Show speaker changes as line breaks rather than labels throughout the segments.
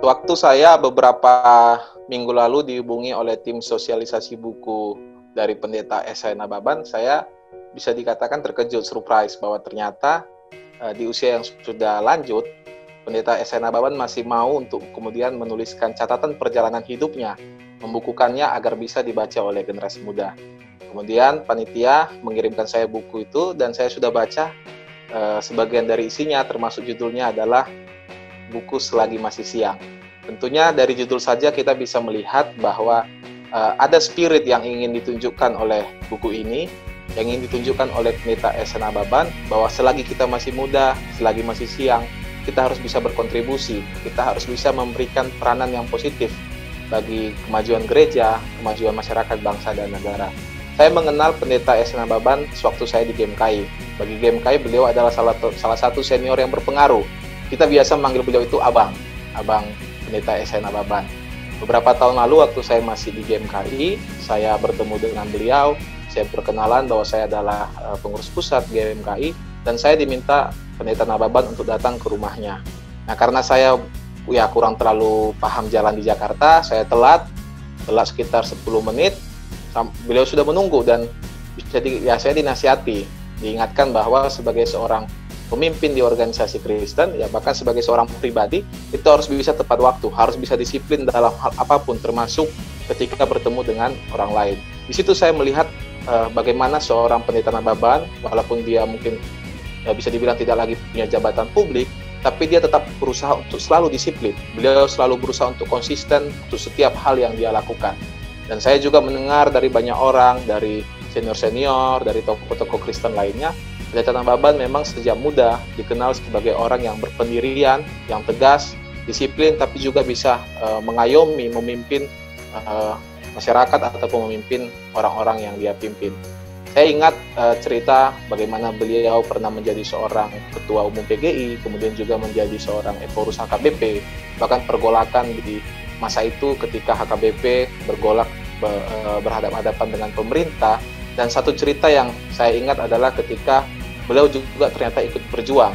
Waktu saya beberapa minggu lalu dihubungi oleh tim sosialisasi buku dari Pendeta S.I. Nababan, saya bisa dikatakan terkejut, surprise, bahwa ternyata di usia yang sudah lanjut, Pendeta S.I. Nababan masih mau untuk kemudian menuliskan catatan perjalanan hidupnya, membukukannya agar bisa dibaca oleh generasi muda. Kemudian panitia mengirimkan saya buku itu dan saya sudah baca. Sebagian dari isinya termasuk judulnya adalah Buku Selagi Masih Siang. Tentunya dari judul saja kita bisa melihat bahwa ada spirit yang ingin ditunjukkan oleh buku ini, yang ingin ditunjukkan oleh Pendeta S.I. Nababan, bahwa selagi kita masih muda, selagi masih siang, kita harus bisa berkontribusi, kita harus bisa memberikan peranan yang positif bagi kemajuan gereja, kemajuan masyarakat, bangsa, dan negara. Saya mengenal Pendeta S.I. Nababan sewaktu saya di GMKI. Bagi GMKI, beliau adalah salah satu senior yang berpengaruh. Kita biasa memanggil beliau itu Abang Pendeta S.I. Nababan. Beberapa tahun lalu waktu saya masih di GMKI, saya bertemu dengan beliau, saya perkenalan bahwa saya adalah pengurus pusat GMKI, dan saya diminta Pendeta Nababan untuk datang ke rumahnya. Nah, karena saya kurang terlalu paham jalan di Jakarta, saya telat sekitar 10 menit, beliau sudah menunggu dan saya dinasihati, diingatkan bahwa sebagai seorang pemimpin di organisasi Kristen, ya bahkan sebagai seorang pribadi, itu harus bisa tepat waktu, harus bisa disiplin dalam hal apapun, termasuk ketika bertemu dengan orang lain. Di situ saya melihat bagaimana seorang Pendeta Nababan, walaupun dia mungkin bisa dibilang tidak lagi punya jabatan publik, tapi dia tetap berusaha untuk selalu disiplin. Beliau selalu berusaha untuk konsisten untuk setiap hal yang dia lakukan. Dan saya juga mendengar dari banyak orang, dari senior-senior, dari tokoh-tokoh Kristen lainnya, Pendeta Nababan memang sejak muda dikenal sebagai orang yang berpendirian, yang tegas, disiplin, tapi juga bisa mengayomi, memimpin masyarakat ataupun memimpin orang-orang yang dia pimpin. Saya ingat cerita bagaimana beliau pernah menjadi seorang ketua umum PGI, kemudian juga menjadi seorang pengurus HKBP, bahkan pergolakan di masa itu ketika HKBP bergolak berhadapan-hadapan dengan pemerintah. Dan satu cerita yang saya ingat adalah ketika beliau juga ternyata ikut berjuang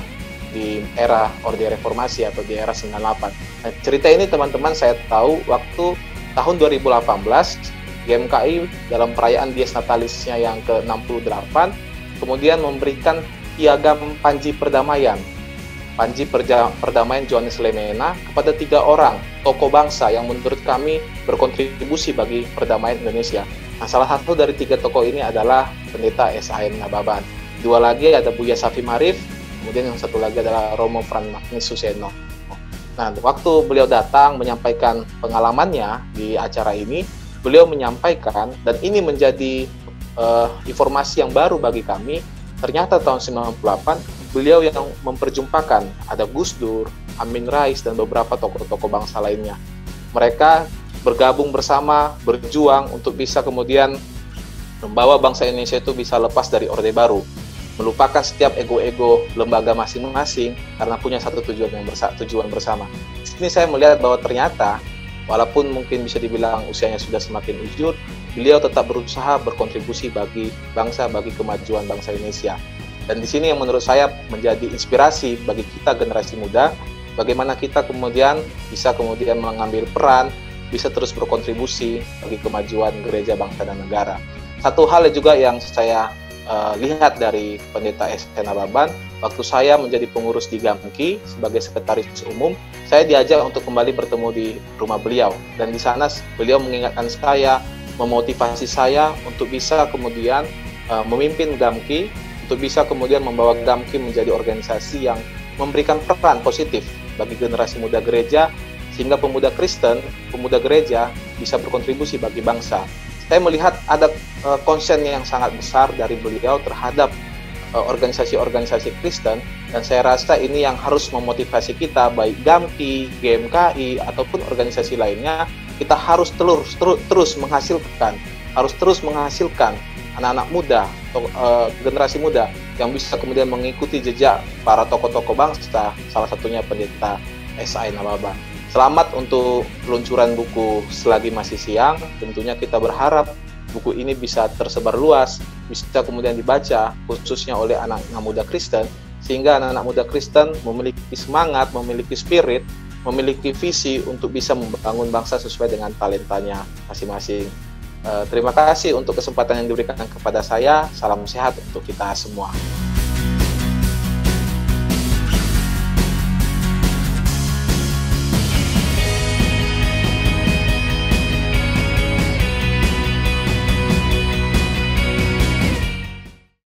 di era Orde Reformasi atau di era 98. Nah, cerita ini teman-teman saya tahu waktu tahun 2018 GMKI dalam perayaan Dies Natalisnya yang ke-68 kemudian memberikan piagam Panji Perdamaian Johannes Lemena kepada 3 orang tokoh bangsa yang menurut kami berkontribusi bagi perdamaian Indonesia. Nah, salah satu dari 3 tokoh ini adalah Pendeta S.I. Nababan. 2 lagi ada Buya Safi Marif, kemudian yang satu lagi adalah Romo Fran Magnis Suseno. Nah, waktu beliau datang menyampaikan pengalamannya di acara ini, beliau menyampaikan, dan ini menjadi informasi yang baru bagi kami, ternyata tahun 98 beliau yang memperjumpakan ada Gus Dur, Amin Rais, dan beberapa tokoh-tokoh bangsa lainnya. Mereka bergabung bersama, berjuang untuk bisa kemudian membawa bangsa Indonesia itu bisa lepas dari Orde Baru, melupakan setiap ego-ego lembaga masing-masing karena punya satu tujuan bersama. Di sini saya melihat bahwa ternyata walaupun mungkin bisa dibilang usianya sudah semakin ujur, beliau tetap berusaha berkontribusi bagi bangsa, bagi kemajuan bangsa Indonesia. Dan di sini yang menurut saya menjadi inspirasi bagi kita generasi muda, bagaimana kita kemudian bisa mengambil peran, bisa terus berkontribusi bagi kemajuan gereja, bangsa, dan negara. Satu hal juga yang saya lihat dari Pendeta S.I. Nababan, waktu saya menjadi pengurus di GAMKI sebagai sekretaris umum, saya diajak untuk kembali bertemu di rumah beliau. Dan di sana beliau mengingatkan saya, memotivasi saya untuk bisa kemudian memimpin GAMKI, untuk bisa kemudian membawa GAMKI menjadi organisasi yang memberikan peran positif bagi generasi muda gereja, sehingga pemuda Kristen, pemuda gereja bisa berkontribusi bagi bangsa. Saya melihat ada konsen yang sangat besar dari beliau terhadap organisasi-organisasi Kristen, dan saya rasa ini yang harus memotivasi kita, baik GAMKI, GMKI, ataupun organisasi lainnya. Kita harus terus menghasilkan anak-anak muda, generasi muda yang bisa kemudian mengikuti jejak para tokoh-tokoh bangsa, salah satunya Pendeta S.I. Nababan. Selamat untuk peluncuran buku Selagi Masih Siang. Tentunya kita berharap buku ini bisa tersebar luas, bisa kemudian dibaca khususnya oleh anak-anak muda Kristen, sehingga anak-anak muda Kristen memiliki semangat, memiliki spirit memiliki visi untuk bisa membangun bangsa sesuai dengan talentanya masing-masing. Terima kasih untuk kesempatan yang diberikan kepada saya. Salam sehat untuk kita semua.